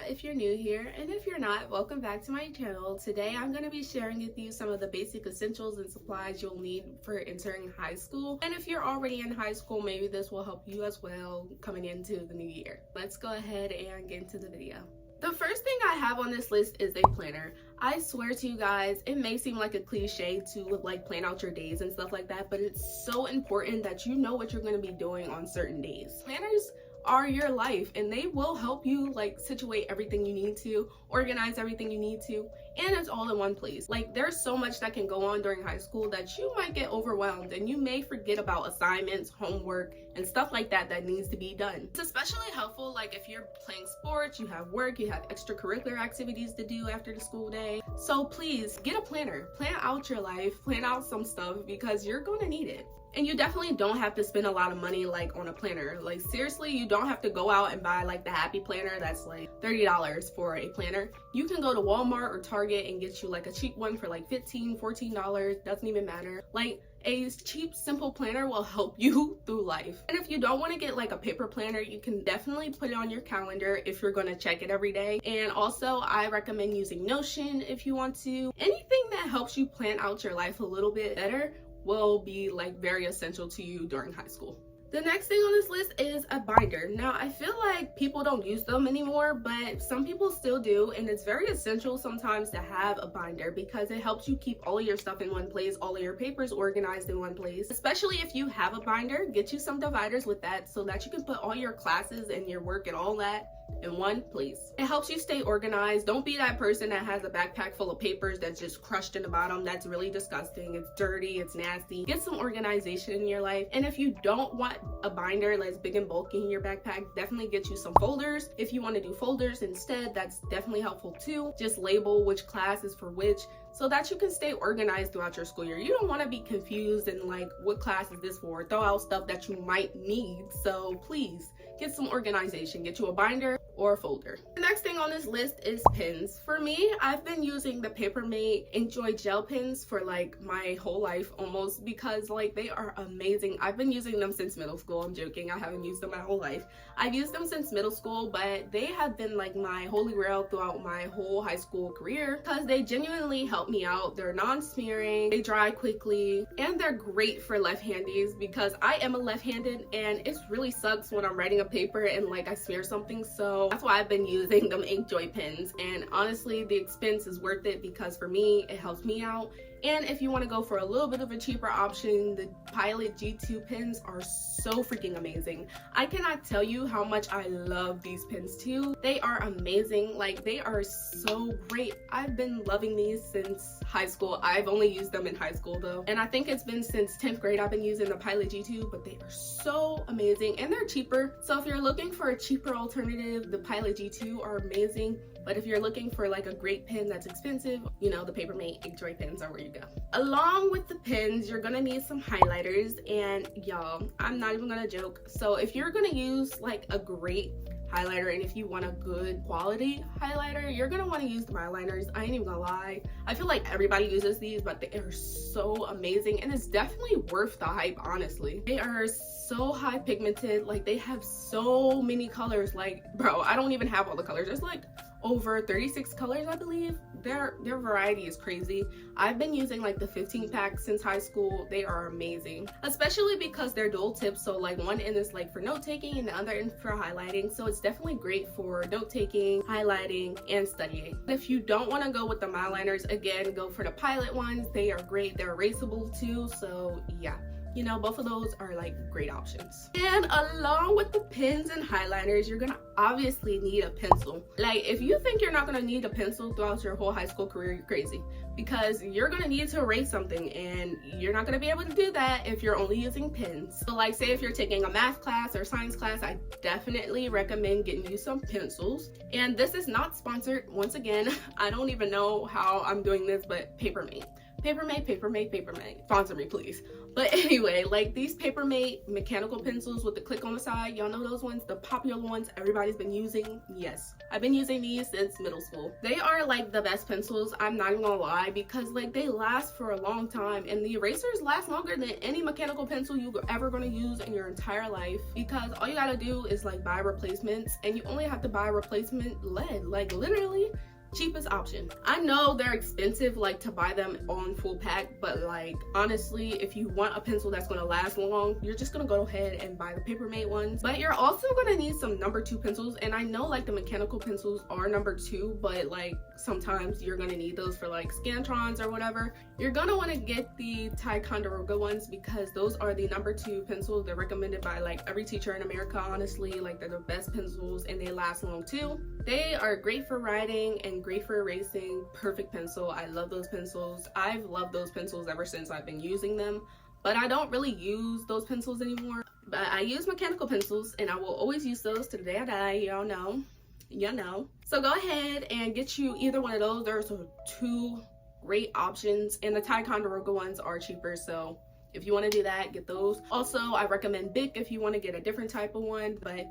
if you're new here, and if you're not, welcome back to my channel. Today I'm going to be sharing with you some of the basic essentials and supplies you'll need for entering high school. And if you're already in high school, maybe this will help you as well coming into the new year. Let's go ahead and get into the video. The first thing I have on this list is a planner. I swear to you guys, it may seem like a cliche to like plan out your days and stuff like that, but it's so important that you know what you're going to be doing on certain days. Planners are your life, and they will help you like situate everything you need to, organize everything you need to, and it's all in one place. Like, there's so much that can go on during high school that you might get overwhelmed and you may forget about assignments, homework, and stuff like that that needs to be done. It's especially helpful like if you're playing sports, you have work, you have extracurricular activities to do after the school day. So please get a planner, plan out your life, plan out some stuff, because you're gonna need it. And you definitely don't have to spend a lot of money like on a planner. Like, seriously, you don't have to go out and buy like the Happy Planner that's like $30 for a planner. You can go to Walmart or Target and get you like a cheap one for like $15, $14, doesn't even matter. Like, a cheap, simple planner will help you through life. And if you don't want to get like a paper planner, you can definitely put it on your calendar if you're going to check it every day. And also, I recommend using Notion if you want to. Anything that helps you plan out your life a little bit better will be like very essential to you during high school. The next thing on this list is a binder. Now, I feel like people don't use them anymore, but some people still do, and it's very essential sometimes to have a binder because it helps you keep all of your stuff in one place, all of your papers organized in one place. Especially if you have a binder, get you some dividers with that so that you can put all your classes and your work and all that in one place. It helps you stay organized. Don't be that person that has a backpack full of papers that's just crushed in the bottom. That's really disgusting. It's dirty, it's nasty. Get some organization in your life. And if you don't want a binder that's big and bulky in your backpack, definitely get you some folders. If you want to do folders instead, that's definitely helpful too. Just label which class is for which, so that you can stay organized throughout your school year. You don't want to be confused and like, what class is this for? Throw out stuff that you might need. So please get some organization. Get you a binder or a folder. The next thing on this list is pens. For me, I've been using the Papermate Inkjoy gel pens for like my whole life almost, because like they are amazing. I've been using them since middle school. I'm joking, I haven't used them my whole life. I've used them since middle school, but they have been like my holy grail throughout my whole high school career because they genuinely help me out. They're non-smearing, they dry quickly, and they're great for left-handies because I am a left-handed and it really sucks when I'm writing a paper and like I smear something. So that's why I've been using them Inkjoy pens, and honestly the expense is worth it because for me it helps me out. And if you want to go for a little bit of a cheaper option, the Pilot G2 pens are so freaking amazing. I cannot tell you how much I love these pens too. They are amazing. Like, they are so great. I've been loving these since high school. I've only used them in high school though, and I think it's been since 10th grade I've been using the Pilot G2, but they are so amazing and they're cheaper. So if you're looking for a cheaper alternative, the Pilot G2 are amazing. But if you're looking for like a great pen that's expensive, you know, the Papermate Inkjoy pens are where you go. Along with the pens, you're gonna need some highlighters, and y'all, I'm not even gonna joke. So if you're gonna use like a great highlighter, and if you want a good quality highlighter, you're gonna want to use the Myliners. I ain't even gonna lie, I feel like everybody uses these, but they are so amazing, and it's definitely worth the hype. Honestly, they are so high pigmented. Like, they have so many colors. Like, bro, I don't even have all the colors. There's like over 36 colors, I believe. Their variety is crazy. I've been using like the 15 pack since high school. They are amazing, especially because they're dual tips. So like one end is like for note taking and the other end for highlighting. So it's definitely great for note taking, highlighting, and studying. If you don't want to go with the Myliners, again, go for the Pilot ones. They are great. They're erasable too. So yeah, you know, both of those are like great options. And along with the pens and highlighters, you're gonna obviously need a pencil. Like, if you think you're not gonna need a pencil throughout your whole high school career, you're crazy, because you're gonna need to erase something, and you're not gonna be able to do that if you're only using pens. So like, say if you're taking a math class or science class, I definitely recommend getting you some pencils. And this is not sponsored. Once again, I don't even know how I'm doing this, but Papermate. Papermate, sponsor me please. But anyway, like these Papermate mechanical pencils with the click on the side, y'all know those ones, the popular ones everybody's been using. Yes, I've been using these since middle school. They are like the best pencils, I'm not even gonna lie, because like they last for a long time, and the erasers last longer than any mechanical pencil you're ever gonna use in your entire life, because all you gotta do is like buy replacements, and you only have to buy replacement lead, like literally cheapest option. I know they're expensive, like to buy them on full pack, but like honestly, if you want a pencil that's going to last long, you're just going to go ahead and buy the Papermate ones. But you're also going to need some number 2 pencils, and I know like the mechanical pencils are number 2, but like sometimes you're going to need those for like Scantrons or whatever. You're going to want to get the 𝘚𝘛𝘔𝘌 ones, because those are the number 2 pencils. They're recommended by like every teacher in America, honestly. Like they're the best pencils and they last long too. They are great for writing and great for erasing. Perfect pencil. I love those pencils. I've loved those pencils ever since I've been using them, but I don't really use those pencils anymore. But I use mechanical pencils, and I will always use those to the day I die. Y'all know. So go ahead and get you either one of those. There's 2 great options, and the 𝘚𝘛𝘔𝘌 ones are cheaper, so if you want to do that, get those. Also, I recommend Bic if you want to get a different type of one, but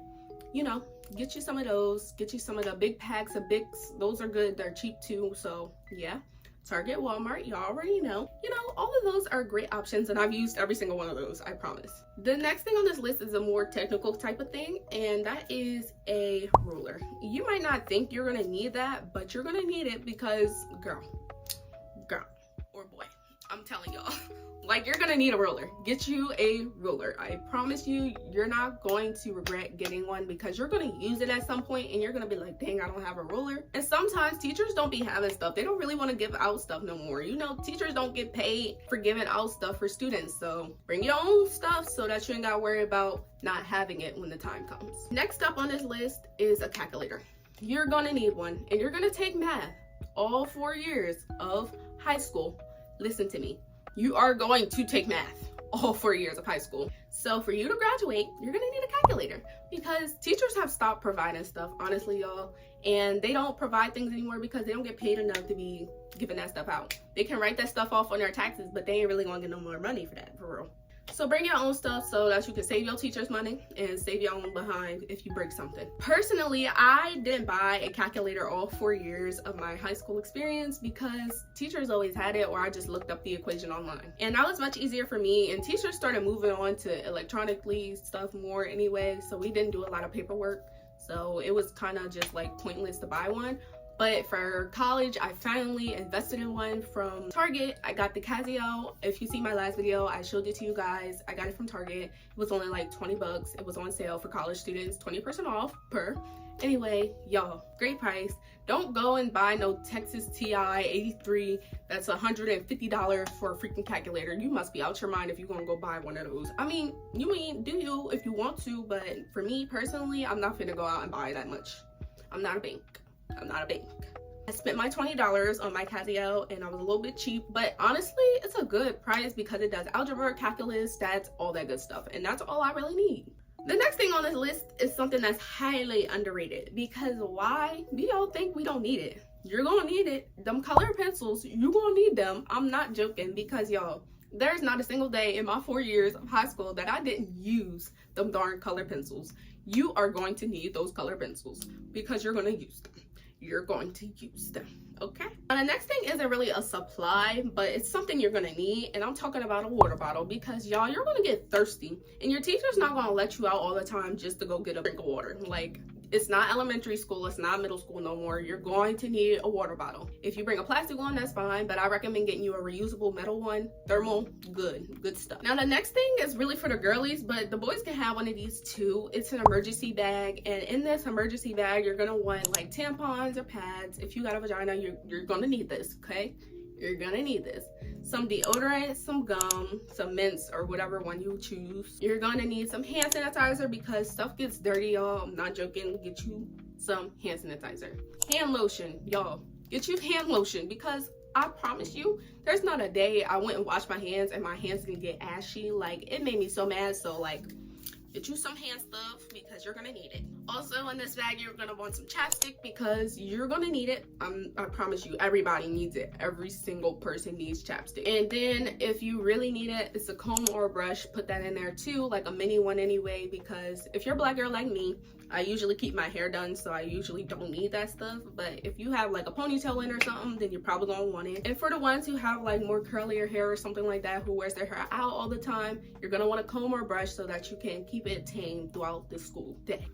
you know, get you some of those. Get you some of the big packs of Bics. Those are good. They're cheap too, so yeah. Target, Walmart, y'all already know. You know, all of those are great options, and I've used every single one of those, I promise. The next thing on this list is a more technical type of thing, and that is a ruler. You might not think you're gonna need that, but you're gonna need it because girl or boy, I'm telling y'all, like you're gonna need a ruler. Get you a ruler. I promise you, you're not going to regret getting one, because you're gonna use it at some point and you're gonna be like, dang, I don't have a ruler. And sometimes teachers don't be having stuff. They don't really want to give out stuff no more. You know, teachers don't get paid for giving out stuff for students, so bring your own stuff so that you ain't gotta worry about not having it when the time comes. Next up on this list is a calculator. You're gonna need one, and you're gonna take math all 4 years of high school. Listen to me. You are going to take math all 4 years of high school. So for you to graduate, you're gonna need a calculator, because teachers have stopped providing stuff, honestly, y'all. And they don't provide things anymore because they don't get paid enough to be giving that stuff out. They can write that stuff off on their taxes, but they ain't really gonna get no more money for that, for real. So bring your own stuff so that you can save your teachers money and save your own behind if you break something. Personally, I didn't buy a calculator all 4 years of my high school experience because teachers always had it, or I just looked up the equation online. And that was much easier for me, and teachers started moving on to electronically stuff more anyway, so we didn't do a lot of paperwork. So it was kind of just like pointless to buy one. But for college, I finally invested in one from Target. I got the Casio. If you see my last video, I showed it to you guys. I got it from Target. It was only like 20 bucks. It was on sale for college students, 20% off per. Anyway, y'all, great price. Don't go and buy no Texas TI 83 that's $150 for a freaking calculator. You must be out your mind if you're gonna go buy one of those. I mean, you do you if you want to, but for me personally, I'm not finna go out and buy that much. I'm not a bank. I spent my $20 on my Casio, and I was a little bit cheap, but honestly, it's a good price because it does algebra, calculus, stats, all that good stuff, and that's all I really need. The next thing on this list is something that's highly underrated, because why do y'all think we don't need it? You're gonna need it. Them color pencils, you're gonna need them. I'm not joking, because y'all, there's not a single day in my 4 years of high school that I didn't use them darn color pencils. You are going to need those color pencils because you're gonna use them. You're going to use them, okay? And the next thing isn't really a supply, but it's something you're gonna need, and I'm talking about a water bottle, because y'all, you're gonna get thirsty, and your teacher's not gonna let you out all the time just to go get a drink of water. Like, it's not elementary school, it's not middle school no more. You're going to need a water bottle. If you bring a plastic one, that's fine, but I recommend getting you a reusable metal one. Thermal, good stuff. Now the next thing is really for the girlies, but the boys can have one of these too. It's an emergency bag, and in this emergency bag, you're gonna want like tampons or pads. If you got a vagina, you're gonna need this, okay? You're gonna need this. Some deodorant, some gum, some mints, or whatever one you choose. You're gonna need some hand sanitizer because stuff gets dirty, y'all. I'm not joking. Get you some hand sanitizer. Hand lotion, y'all. Get you hand lotion, because I promise you, there's not a day I went and washed my hands and my hands didn't get ashy. Like, it made me so mad. So like, Get you some hand stuff because you're gonna need it. Also in this bag, you're gonna want some chapstick because you're gonna need it. I promise you, everybody needs it. Every single person needs chapstick. And then if you really need it, it's a comb or a brush. Put that in there too, like a mini one anyway, because if you're a black girl like me, I usually keep my hair done, so I usually don't need that stuff. But if you have like a ponytail in or something, then you're probably gonna want it. And for the ones who have like more curlier hair or something like that, who wears their hair out all the time, you're gonna want a comb or brush so that you can keep it tame throughout the school day.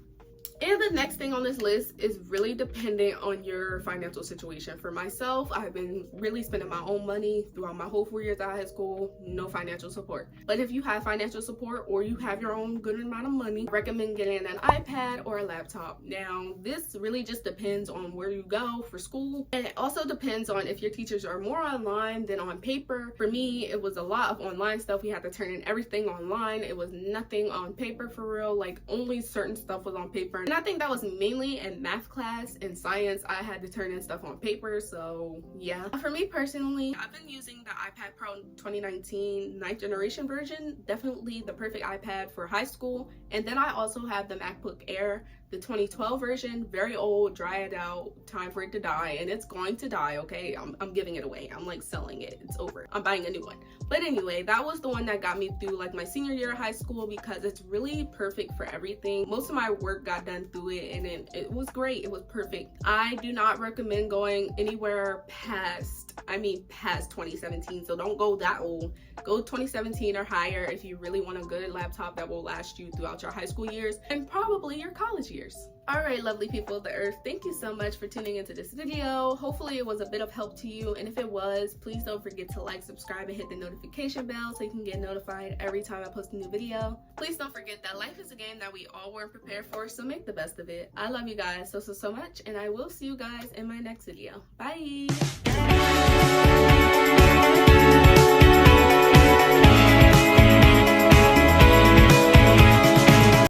And the next thing on this list is really dependent on your financial situation. For myself, I've been really spending my own money throughout my whole 4 years at high school, no financial support. But if you have financial support or you have your own good amount of money, I recommend getting an iPad or a laptop. Now, this really just depends on where you go for school. And it also depends on if your teachers are more online than on paper. For me, it was a lot of online stuff. We had to turn in everything online. It was nothing on paper for real. Like only certain stuff was on paper. And I think that was mainly in math class. In science, I had to turn in stuff on paper, so yeah. For me personally, I've been using the iPad Pro 2019 9th generation version. Definitely the perfect iPad for high school. And then I also have the MacBook Air, the 2012 version, very old, dried out, time for it to die, and it's going to die, okay? I'm giving it away. I'm like selling it. It's over. I'm buying a new one. But anyway, that was the one that got me through like my senior year of high school because it's really perfect for everything. Most of my work got done through it, and it was great. It was perfect. I do not recommend going anywhere past 2017, so don't go that old. Go 2017 or higher if you really want a good laptop that will last you throughout your high school years and probably your college years. All right, lovely people of the earth, thank you so much for tuning into this video. Hopefully it was a bit of help to you, and if it was, please don't forget to like, subscribe, and hit the notification bell so you can get notified every time I post a new video. Please don't forget that life is a game that we all weren't prepared for, so make the best of it. I love you guys so much, and I will see you guys in my next video. Bye.